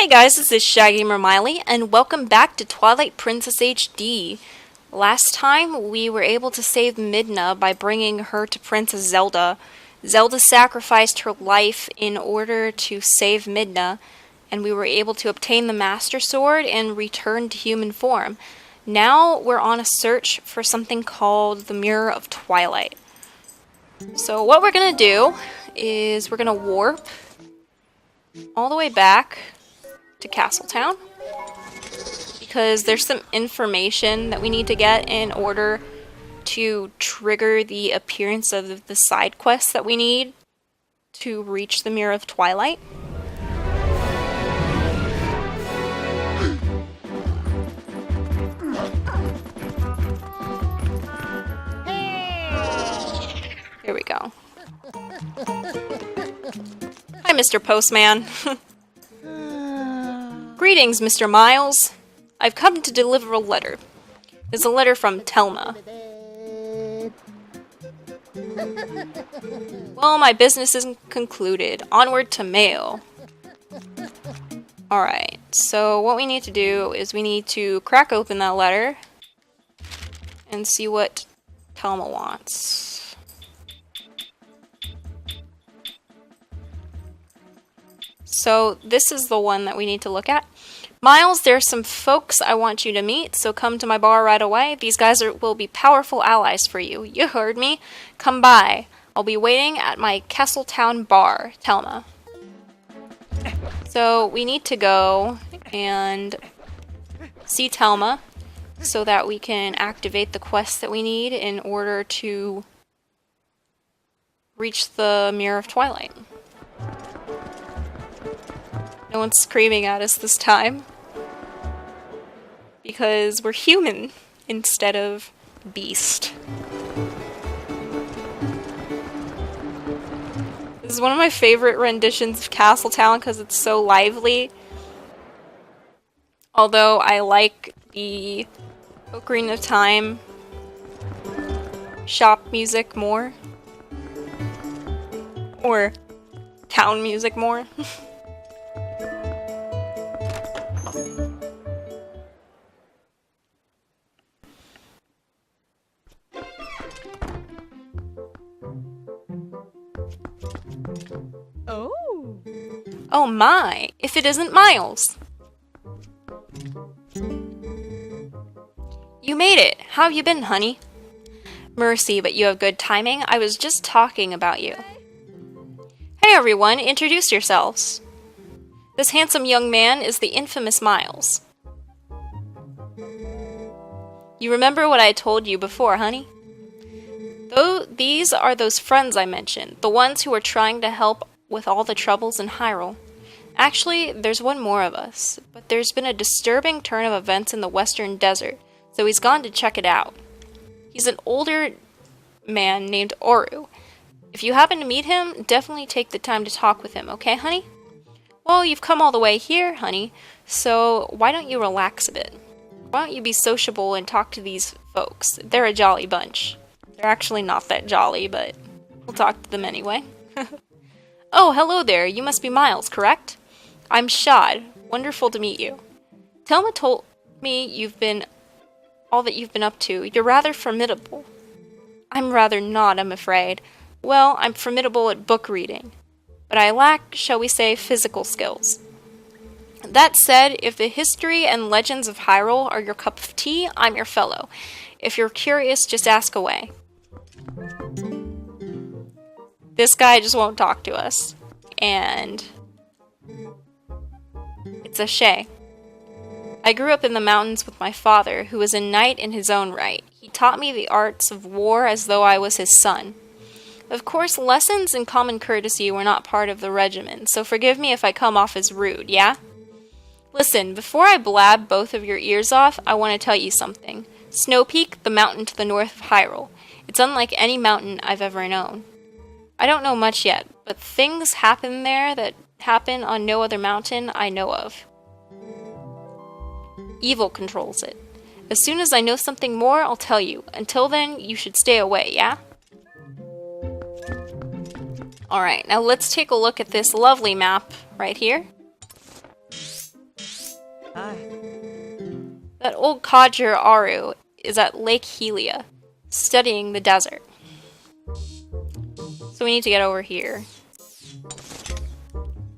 Hey guys, this is ShyGamerMaile, and welcome back to Twilight Princess HD. Last time, we were able to save Midna by bringing her to Princess Zelda. Zelda sacrificed her life in order to save Midna, and we were able to obtain the Master Sword and return to human form. Now, we're on a search for something called the Mirror of Twilight. So what we're gonna do is we're gonna warp all the way back to Castletown, because there's some information that we need to get in order to trigger the appearance of the side quests that we need to reach the Mirror of Twilight. Here we go. Hi, Mr. Postman. Greetings, Mr. Miles. I've come to deliver a letter. It's a letter from Telma. Well, my business isn't concluded. Onward to mail. Alright, so what we need to do is we need to crack open that letter and see what Telma wants. So this is the one that we need to look at. Miles, there's some folks I want you to meet, so come to my bar right away. These guys will be powerful allies for you. You heard me. Come by. I'll be waiting at my Castletown bar, Telma. So we need to go and see Telma so that we can activate the quests that we need in order to reach the Mirror of Twilight. No one's screaming at us this time, because we're human instead of beast. This is one of my favorite renditions of Castletown because it's so lively. Although I like the Ocarina of Time shop music more. Or town music more. Oh my, if it isn't Miles! You made it! How have you been, honey? Mercy, but you have good timing. I was just talking about you. Hey everyone, introduce yourselves. This handsome young man is the infamous Miles. You remember what I told you before, honey? These are those friends I mentioned, the ones who are trying to help with all the troubles in Hyrule. Actually, there's one more of us, but there's been a disturbing turn of events in the Western Desert, so he's gone to check it out. He's an older man named Oru. If you happen to meet him, definitely take the time to talk with him, okay, honey? Well, you've come all the way here, honey, so why don't you relax a bit? Why don't you be sociable and talk to these folks? They're a jolly bunch. They're actually not that jolly, but we'll talk to them anyway. Oh, hello there. You must be Miles, correct? I'm Shad. Wonderful to meet you. Telma told me all that you've been up to. You're rather formidable. I'm rather not, I'm afraid. Well, I'm formidable at book reading, but I lack, shall we say, physical skills. That said, if the history and legends of Hyrule are your cup of tea, I'm your fellow. If you're curious, just ask away. This guy just won't talk to us, and it's a shame. I grew up in the mountains with my father, who was a knight in his own right. He taught me the arts of war as though I was his son. Of course, lessons in common courtesy were not part of the regimen, so forgive me if I come off as rude, yeah? Listen, before I blab both of your ears off, I want to tell you something. Snow Peak, the mountain to the north of Hyrule. It's unlike any mountain I've ever known. I don't know much yet, but things happen there that happen on no other mountain I know of. Evil controls it. As soon as I know something more, I'll tell you. Until then, you should stay away, yeah? Alright, now let's take a look at this lovely map right here. That old codger Aru is at Lake Helia, studying the desert. So we need to get over here,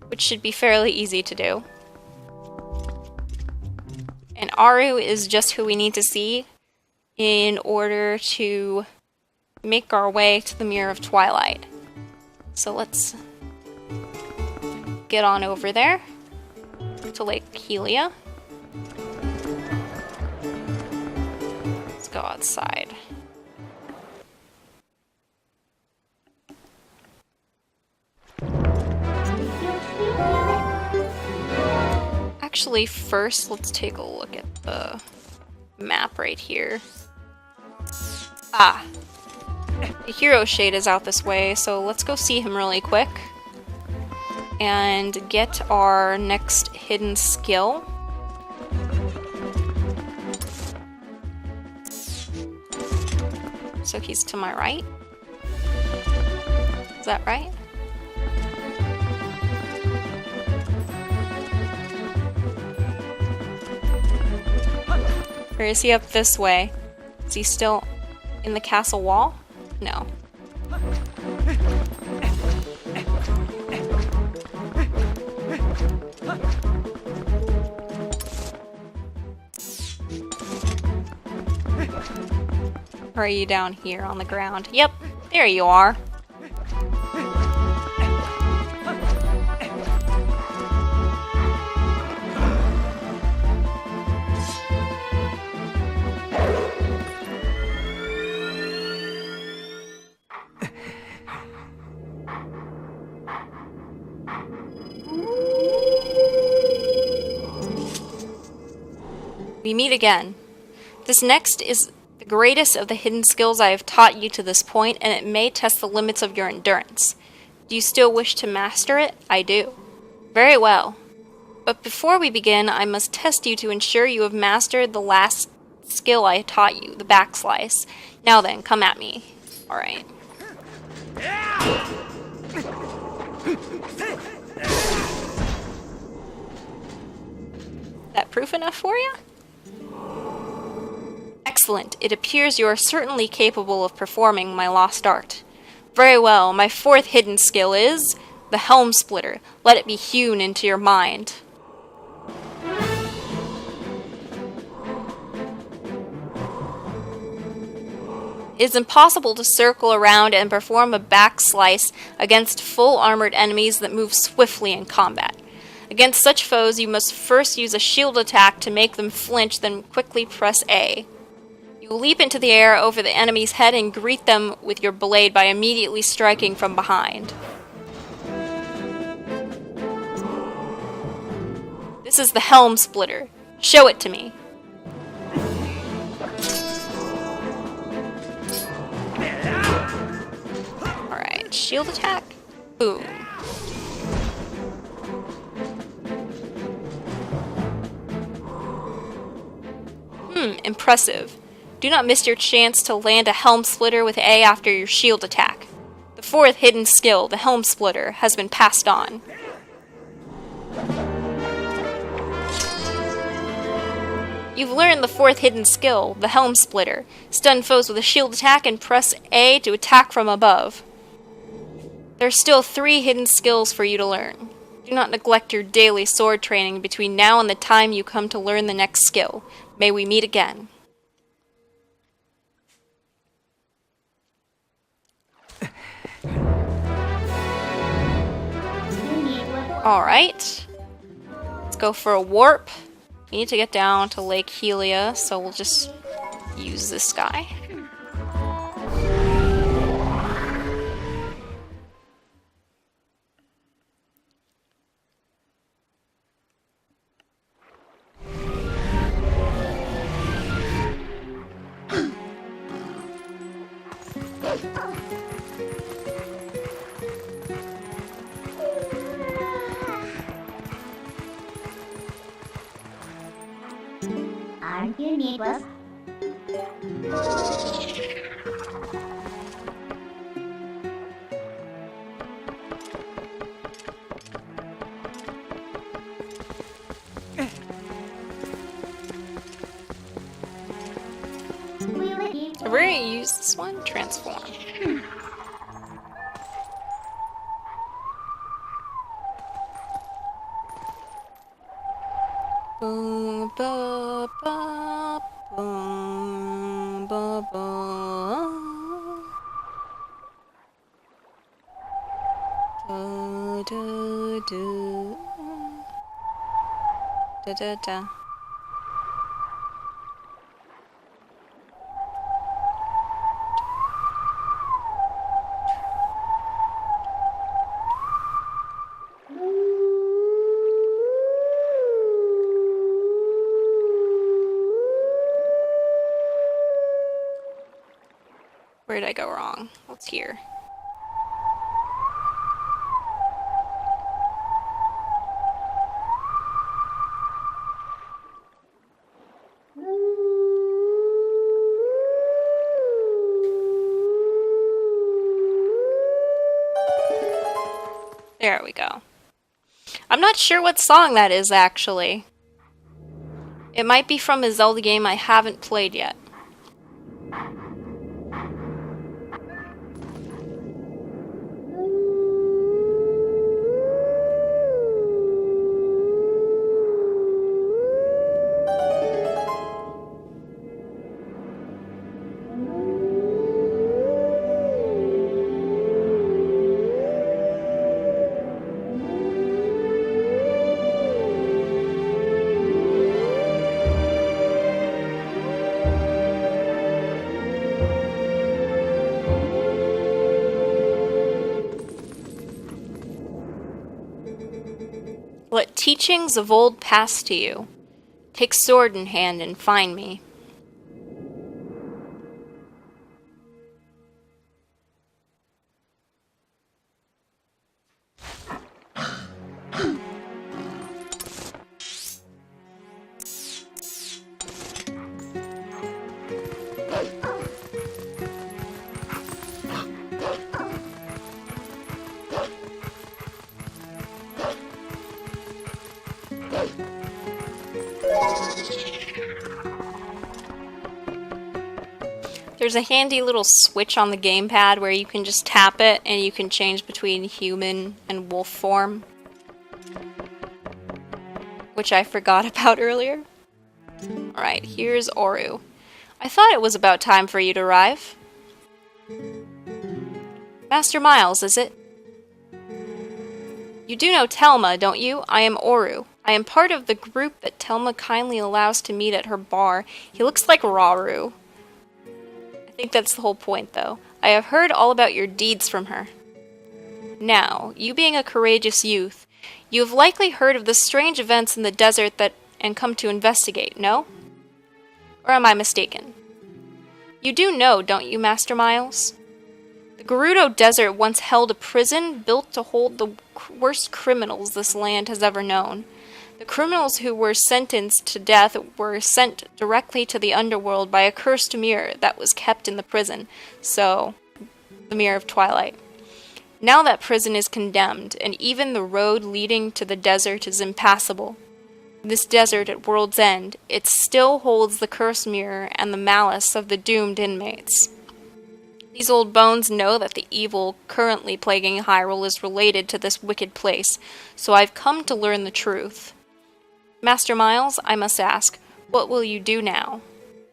which should be fairly easy to do. And Aru is just who we need to see in order to make our way to the Mirror of Twilight. So let's get on over there to Lake Helia. Let's go outside. Actually, first, let's take a look at the map right here. Ah, the hero shade is out this way, so let's go see him really quick and get our next hidden skill. So he's to my right. Is that right? Or is he up this way? Is he still in the castle wall? No. Or are you down here on the ground? Yep, there you are. We meet again. This next is the greatest of the hidden skills I have taught you to this point, and it may test the limits of your endurance. Do you still wish to master it? I do. Very well. But before we begin, I must test you to ensure you have mastered the last skill I taught you, the backslice. Now then, come at me. Alright. That proof enough for you? Excellent. It appears you are certainly capable of performing my lost art. Very well. My fourth hidden skill is the Helm Splitter. Let it be hewn into your mind. It is impossible to circle around and perform a backslice against full armored enemies that move swiftly in combat. Against such foes, you must first use a shield attack to make them flinch, then quickly press A. You leap into the air over the enemy's head and greet them with your blade by immediately striking from behind. This is the Helm Splitter. Show it to me. Alright, shield attack. Boom. Impressive. Do not miss your chance to land a Helm Splitter with A after your shield attack. The fourth hidden skill, the Helm Splitter, has been passed on. You've learned the fourth hidden skill, the Helm Splitter. Stun foes with a shield attack and press A to attack from above. There are still 3 hidden skills for you to learn. Do not neglect your daily sword training between now and the time you come to learn the next skill. May we meet again. Alright. Let's go for a warp. We need to get down to Lake Helia, so we'll just use this guy. Aren't you needless? we're gonna use this one. Transform. Boom, ba, ba, boom, ba, ba. Da, da, da. Da, da, da. Where did I go wrong? What's here? There we go. I'm not sure what song that is, actually. It might be from a Zelda game I haven't played yet. Let teachings of old pass to you. Take sword in hand and find me. There's a handy little switch on the gamepad where you can just tap it and you can change between human and wolf form, which I forgot about earlier. Alright, here's Oru. I thought it was about time for you to arrive. Master Miles, is it? You do know Telma, don't you? I am Oru. I am part of the group that Telma kindly allows to meet at her bar. He looks like Rauru. I think that's the whole point, though. I have heard all about your deeds from her. Now, you being a courageous youth, you have likely heard of the strange events in the desert and come to investigate, no? Or am I mistaken? You do know, don't you, Master Miles? The Gerudo Desert once held a prison built to hold the worst criminals this land has ever known. The criminals who were sentenced to death were sent directly to the underworld by a cursed mirror that was kept in the prison, so, the Mirror of Twilight. Now that prison is condemned, and even the road leading to the desert is impassable. This desert at World's End, it still holds the cursed mirror and the malice of the doomed inmates. These old bones know that the evil currently plaguing Hyrule is related to this wicked place, so I've come to learn the truth. Master Miles, I must ask, what will you do now?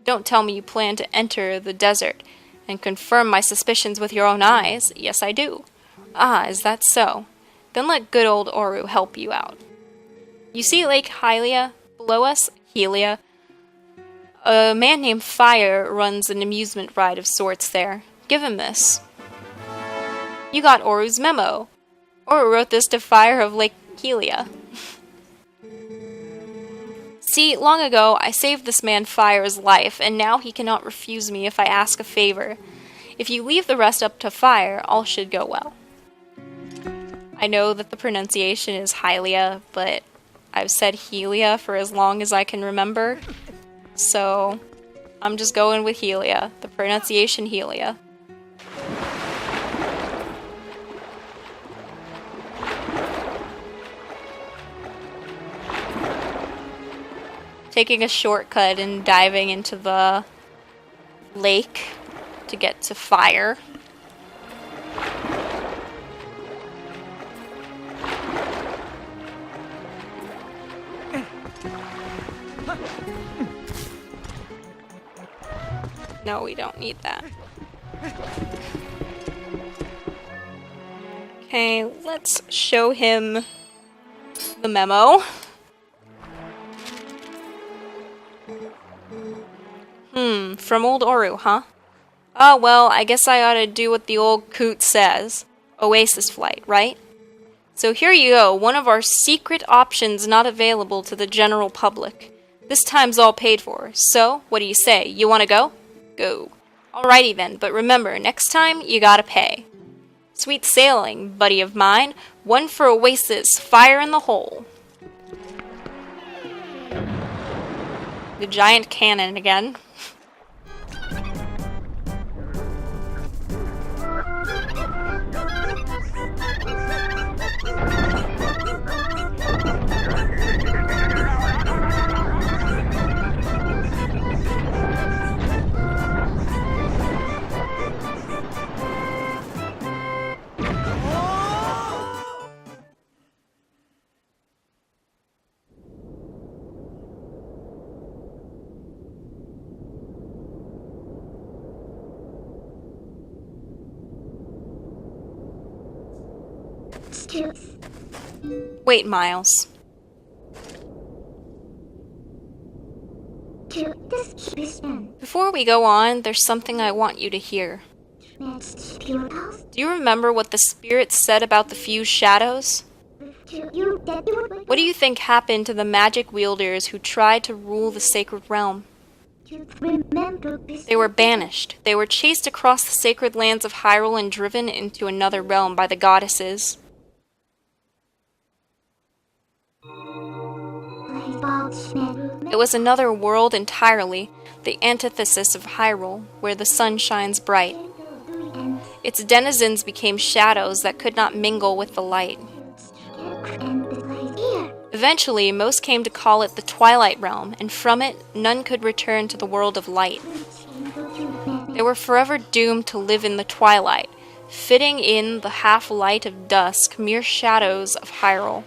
Don't tell me you plan to enter the desert and confirm my suspicions with your own eyes. Yes, I do. Ah, is that so? Then let good old Oru help you out. You see Lake Hylia below us? Helia. A man named Fire runs an amusement ride of sorts there. Give him this. You got Oru's memo. Oru wrote this to Fire of Lake Helia. See, long ago, I saved this man Fire's life, and now he cannot refuse me if I ask a favor. If you leave the rest up to Fire, all should go well. I know that the pronunciation is Hylia, but I've said Helia for as long as I can remember, so I'm just going with Helia. The pronunciation Helia. Taking a shortcut and diving into the lake to get to fire. No, we don't need that. Okay, let's show him the memo. From old Oru, huh? Oh, well, I guess I ought to do what the old coot says. Oasis flight, right? So here you go, one of our secret options not available to the general public. This time's all paid for, so what do you say? You wanna go? Go. Alrighty then, but remember, next time you gotta pay. Sweet sailing, buddy of mine. One for Oasis, fire in the hole. The giant cannon again. Wait, Miles. Before we go on, there's something I want you to hear. Do you remember what the spirits said about the fused shadows? What do you think happened to the magic wielders who tried to rule the sacred realm? They were banished. They were chased across the sacred lands of Hyrule and driven into another realm by the goddesses. It was another world entirely, the antithesis of Hyrule, where the sun shines bright. Its denizens became shadows that could not mingle with the light. Eventually, most came to call it the Twilight Realm, and from it, none could return to the world of light. They were forever doomed to live in the twilight, fitting in the half-light of dusk, mere shadows of Hyrule.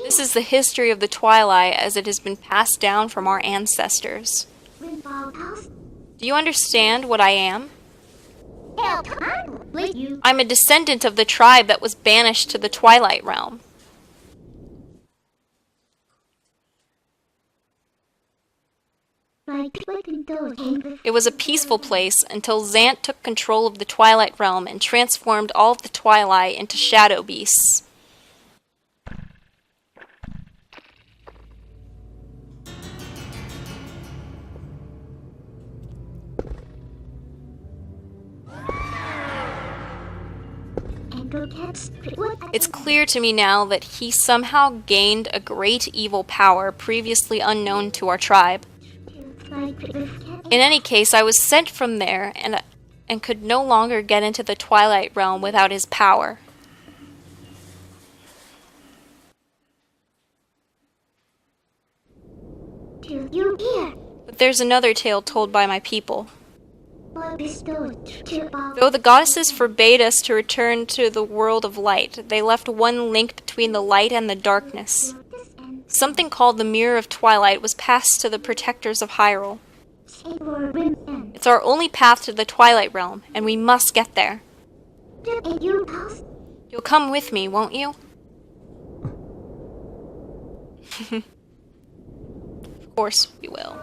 This is the history of the Twilight as it has been passed down from our ancestors. Do you understand what I am? I'm a descendant of the tribe that was banished to the Twilight Realm. It was a peaceful place until Zant took control of the Twilight Realm and transformed all of the Twilight into shadow beasts. It's clear to me now that he somehow gained a great evil power previously unknown to our tribe. In any case, I was sent from there and could no longer get into the Twilight Realm without his power. But there's another tale told by my people. Though the goddesses forbade us to return to the world of light, they left one link between the light and the darkness. Something called the Mirror of Twilight was passed to the protectors of Hyrule. It's our only path to the Twilight Realm, and we must get there. You'll come with me, won't you? Of course we will.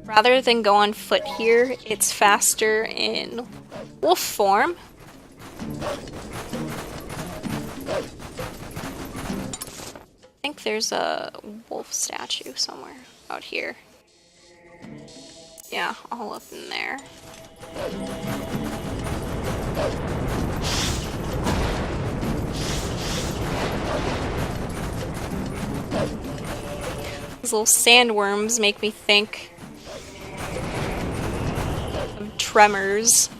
Rather than go on foot here, it's faster in wolf form. I think there's a wolf statue somewhere out here. Yeah, all up in there. These little sandworms make me think tremors.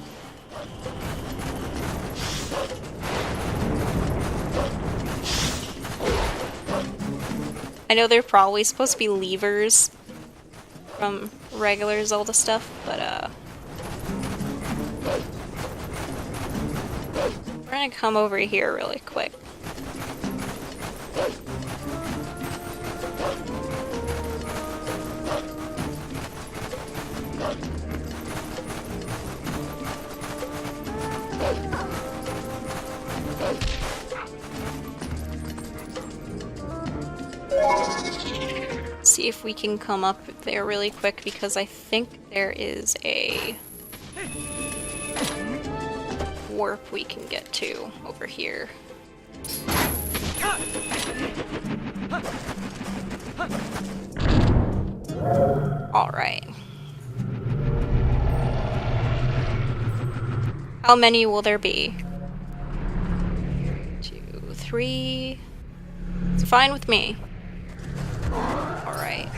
I know they're probably supposed to be levers from regular Zelda stuff, but we're gonna come over here really quick. See if we can come up there really quick, because I think there is a warp we can get to over here. Alright. How many will there be? 2, 3. It's fine with me. Alright.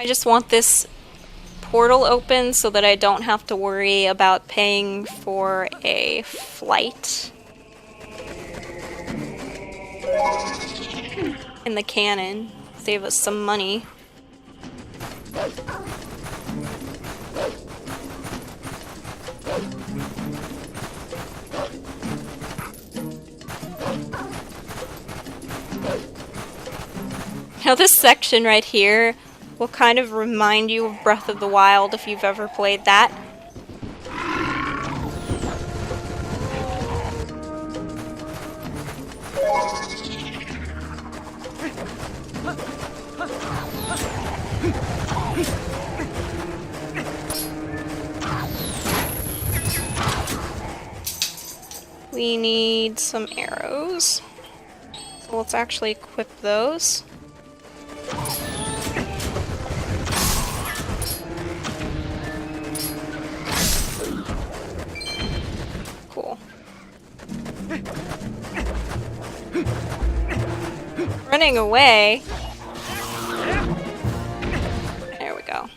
I just want this portal open so that I don't have to worry about paying for a flight in the cannon. Save us some money. Now this section right here will kind of remind you of Breath of the Wild if you've ever played that. We need some arrows. So let's actually equip those. Cool. Running away. There we go.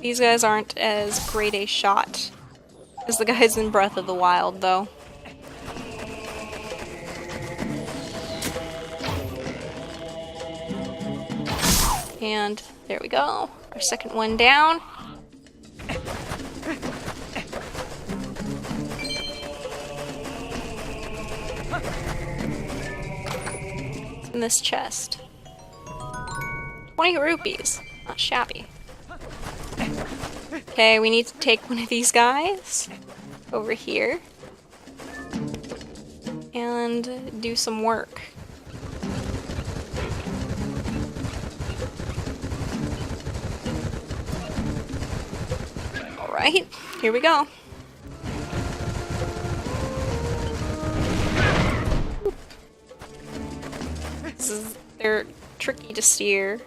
These guys aren't as great a shot as the guys in Breath of the Wild, though. And there we go. Our second one down. What's in this chest? 20 rupees. Not shabby. Okay, we need to take one of these guys over here and do some work. Alright, here we go. They're tricky to steer.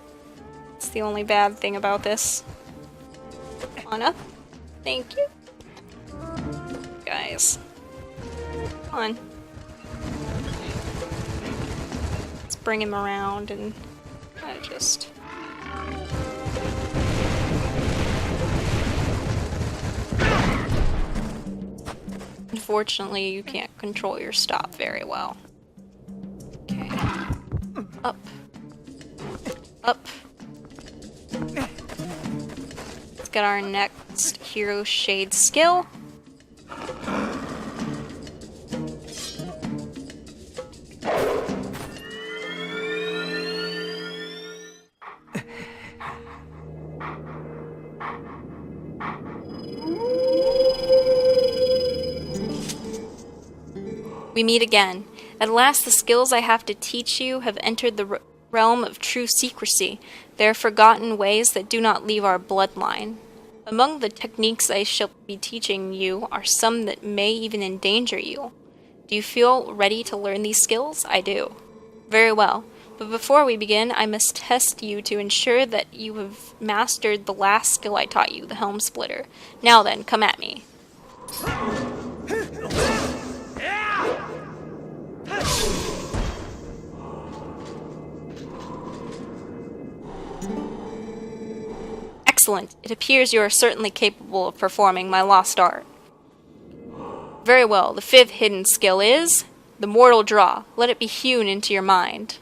It's the only bad thing about this. Come on up. Thank you. Guys. Come on. Let's bring him around and kind of just... Unfortunately, you can't control your stop very well. Okay. Up. Up. Let's get our next Hero Shade skill. We meet again. At last the skills I have to teach you have entered the realm of true secrecy. They are forgotten ways that do not leave our bloodline. Among the techniques I shall be teaching you are some that may even endanger you. Do you feel ready to learn these skills? I do. Very well. But before we begin, I must test you to ensure that you have mastered the last skill I taught you, the Helm Splitter. Now then, come at me. Excellent. It appears you are certainly capable of performing my lost art. Very well. The 5th hidden skill is the Mortal Draw. Let it be hewn into your mind.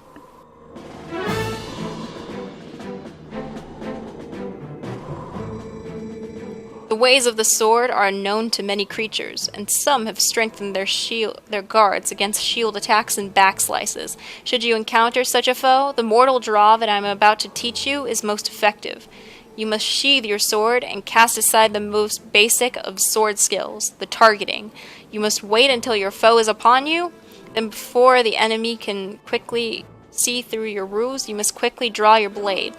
The ways of the sword are unknown to many creatures, and some have strengthened their guards against shield attacks and backslices. Should you encounter such a foe, the Mortal Draw that I am about to teach you is most effective. You must sheathe your sword and cast aside the most basic of sword skills, the targeting. You must wait until your foe is upon you, then before the enemy can quickly see through your ruse, you must quickly draw your blade.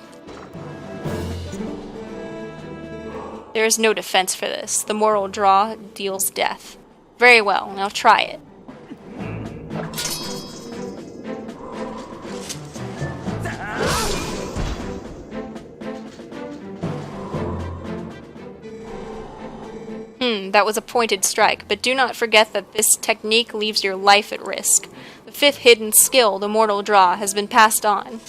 There is no defense for this. The Mortal Draw deals death. Very well, now try it. That was a pointed strike, but do not forget that this technique leaves your life at risk. The 5th hidden skill, the Mortal Draw, has been passed on.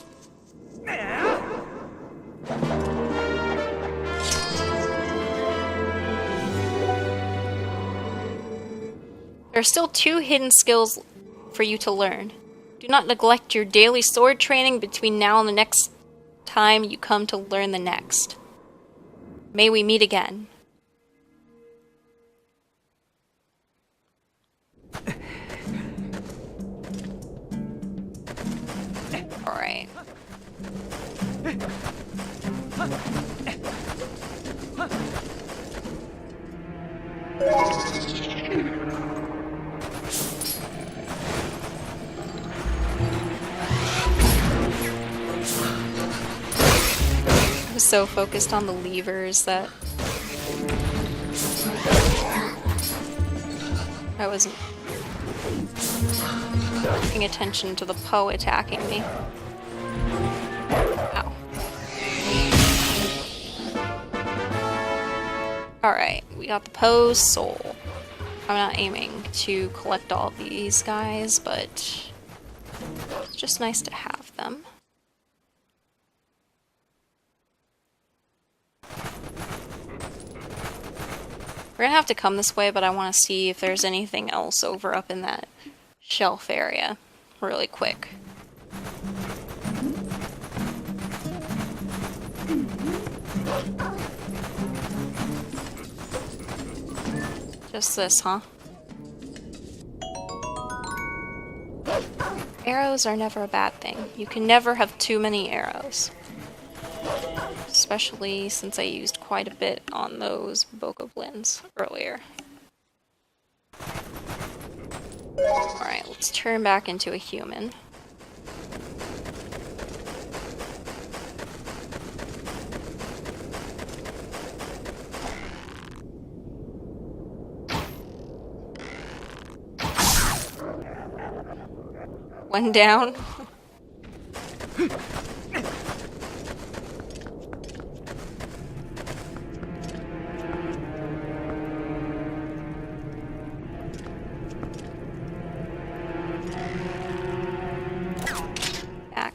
There are still 2 hidden skills for you to learn. Do not neglect your daily sword training between now and the next time you come to learn the next. May we meet again. Alright. I was so focused on the levers that I wasn't paying attention to the Poe attacking me. Ow. Alright, we got the Poe's soul. I'm not aiming to collect all these guys, but it's just nice to have them. We're gonna have to come this way, but I want to see if there's anything else over up in that shelf area really quick. Just this, huh? Arrows are never a bad thing. You can never have too many arrows. Especially since I used quite a bit on those bokoblins earlier. Alright, let's turn back into a human. One down. Back.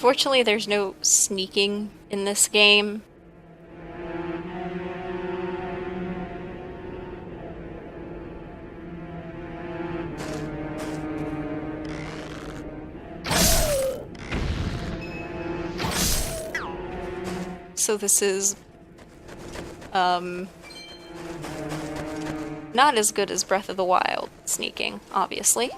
Unfortunately, there's no sneaking in this game. so this is not as good as Breath of the Wild sneaking, obviously.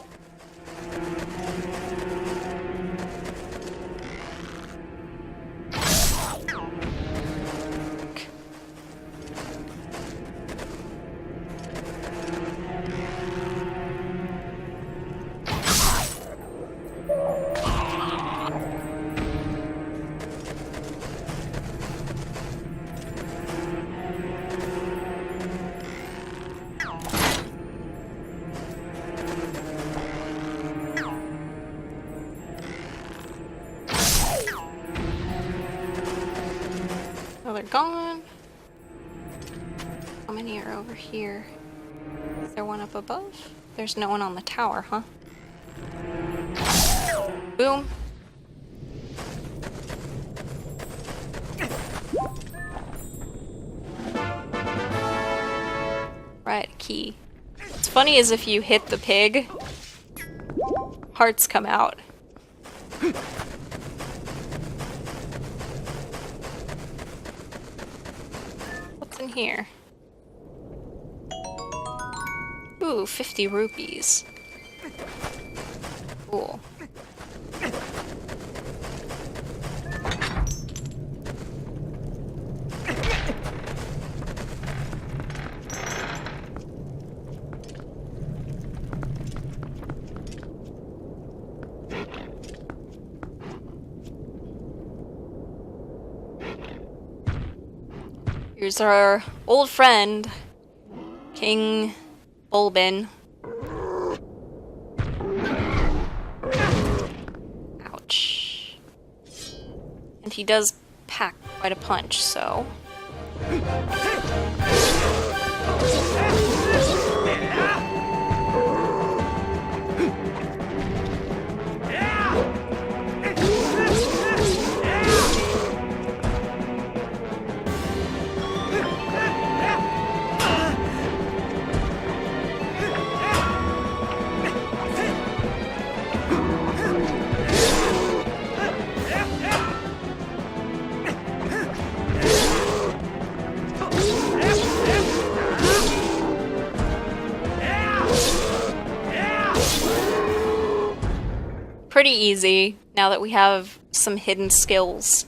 Oh, they're gone. How many are over here? Is there one up above? There's no one on the tower, huh? Boom. Right, key. What's funny is if you hit the pig, hearts come out. What's in here? Ooh, 50 rupees. Cool. Here's our old friend, King Bulbin. Ouch. And he does pack quite a punch, so... Pretty easy, now that we have some hidden skills.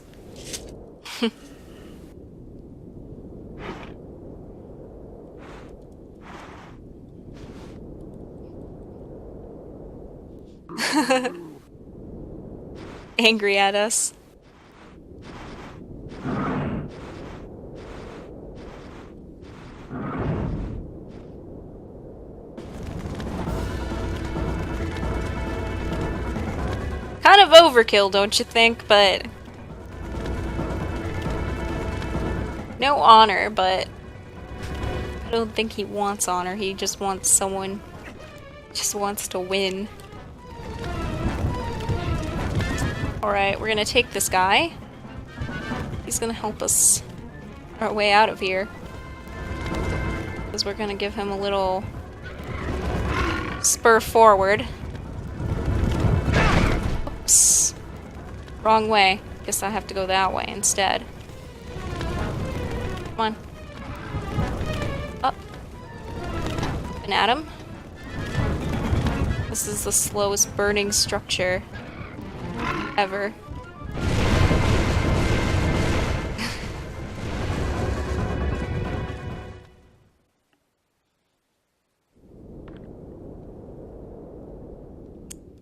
Angry at us. Kind of overkill, don't you think? But no honor, but I don't think he wants honor. He just wants someone, just wants to win. Alright, we're gonna take this guy. He's gonna help us on our way out of here. Because we're gonna give him a little spur forward. Oops. Wrong way. Guess I have to go that way instead. Come on. Up. And at him. This is the slowest burning structure ever.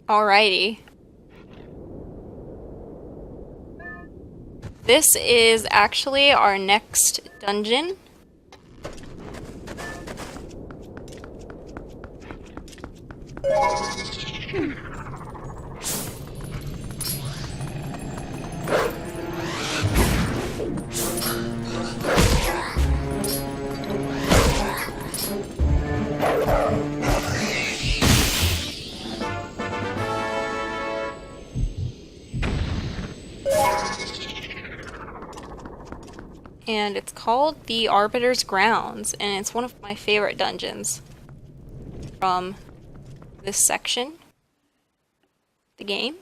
Alrighty. This is actually our next dungeon. And it's called the Arbiter's Grounds, and it's one of my favorite dungeons from this section of the game,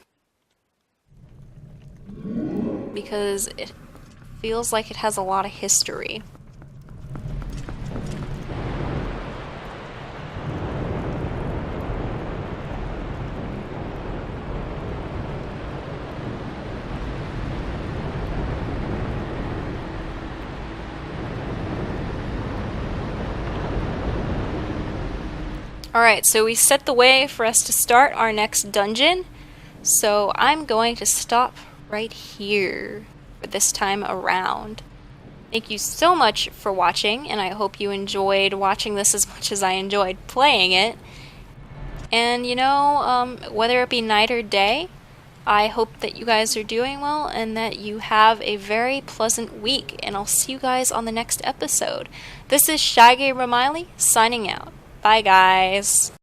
because it feels like it has a lot of history. Alright, so we set the way for us to start our next dungeon. So I'm going to stop right here for this time around. Thank you so much for watching, and I hope you enjoyed watching this as much as I enjoyed playing it. And you know, whether it be night or day, I hope that you guys are doing well and that you have a very pleasant week, and I'll see you guys on the next episode. This is ShyGamerMaile signing out. Bye guys.